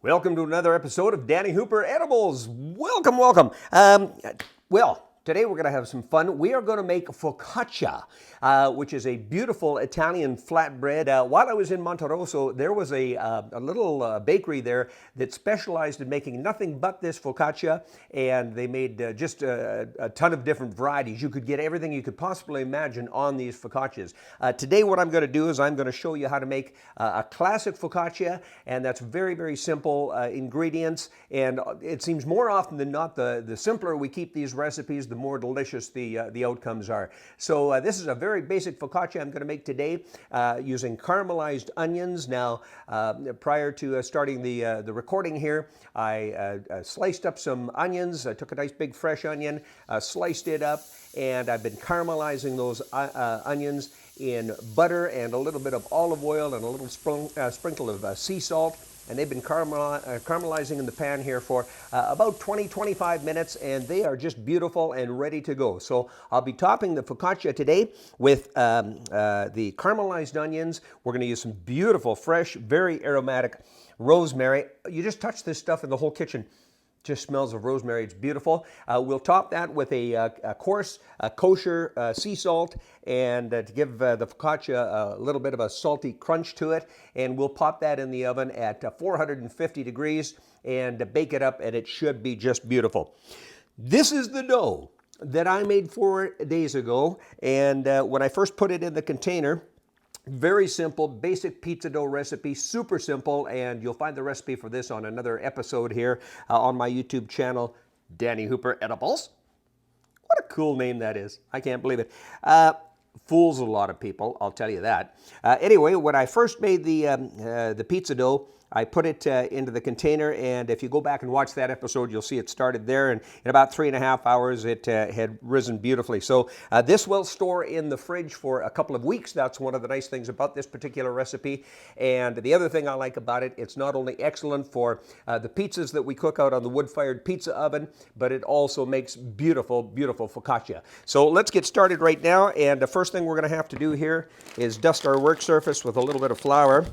Welcome to another episode of Danny Hooper Edibles. Welcome, welcome. Today we're going to have some fun. We are going to make focaccia, which is a beautiful Italian flatbread. While I was in Monterosso, there was a little bakery there that specialized in making nothing but this focaccia, and they made just a ton of different varieties. You could get everything you could possibly imagine on these focaccias. Today what I'm going to do is I'm going to show you how to make a classic focaccia, and that's very, very simple ingredients, and it seems more often than not the simpler we keep these recipes, the more delicious the outcomes are. So this is a very basic focaccia I'm going to make today using caramelized onions. Now, prior to starting the recording here, I sliced up some onions. I took a nice big fresh onion, sliced it up, and I've been caramelizing those onions in butter and a little bit of olive oil and a little sprinkle of sea salt. And they've been caramelizing in the pan here for about 20-25 minutes, and they are just beautiful and ready to go. So I'll be topping the focaccia today with the caramelized onions. We're going to use some beautiful, fresh, very aromatic rosemary. You just touch this stuff and the whole kitchen just smells of rosemary. It's beautiful. We'll top that with a coarse, kosher sea salt, and to give the focaccia a little bit of a salty crunch to it. And we'll pop that in the oven at 450 degrees and bake it up, and it should be just beautiful. This is the dough that I made 4 days ago, and when I first put it in the container, very simple, basic pizza dough recipe, super simple, and you'll find the recipe for this on another episode here on my YouTube channel, Danny Hooper Edibles. What a cool name that is. I can't believe it. Fools a lot of people, I'll tell you that. Anyway, when I first made the pizza dough, I put it into the container, and if you go back and watch that episode, you'll see it started there, and in about 3.5 hours, it had risen beautifully. So this will store in the fridge for a couple of weeks. That's one of the nice things about this particular recipe. And the other thing I like about it, it's not only excellent for the pizzas that we cook out on the wood-fired pizza oven, but it also makes beautiful, beautiful focaccia. So let's get started right now, and the first thing we're going to have to do here is dust our work surface with a little bit of flour.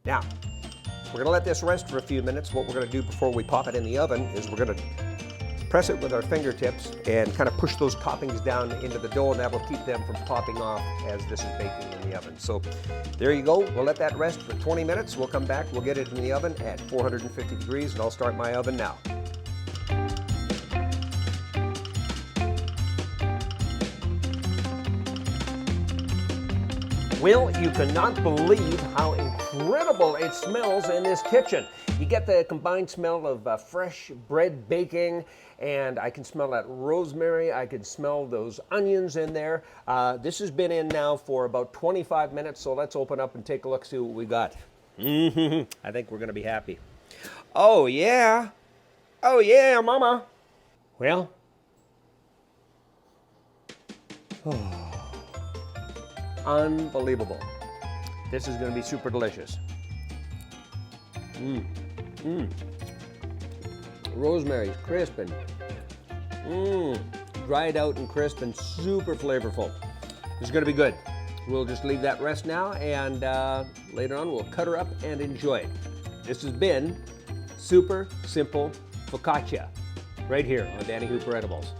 Now, we're going to let this rest for a few minutes. What we're going to do before we pop it in the oven is we're going to press it with our fingertips and kind of push those toppings down into the dough, and that will keep them from popping off as this is baking in the oven. So there you go. We'll let that rest for 20 minutes. We'll come back. We'll get it in the oven at 450 degrees, and I'll start my oven now. Well, you cannot believe how incredible it smells in this kitchen. You get the combined smell of fresh bread baking, and I can smell that rosemary. I can smell those onions in there. This has been in now for about 25 minutes, so let's open up and take a look, see what we got. I think we're gonna be happy. Oh yeah. Oh yeah, mama. Well. Unbelievable. This is gonna be super delicious. Rosemary, crisp and dried out and crisp and super flavorful. This is gonna be good. We'll just leave that rest now, and later on we'll cut her up and enjoy it. This has been Super Simple Focaccia, right here on Danny Hooper Edibles.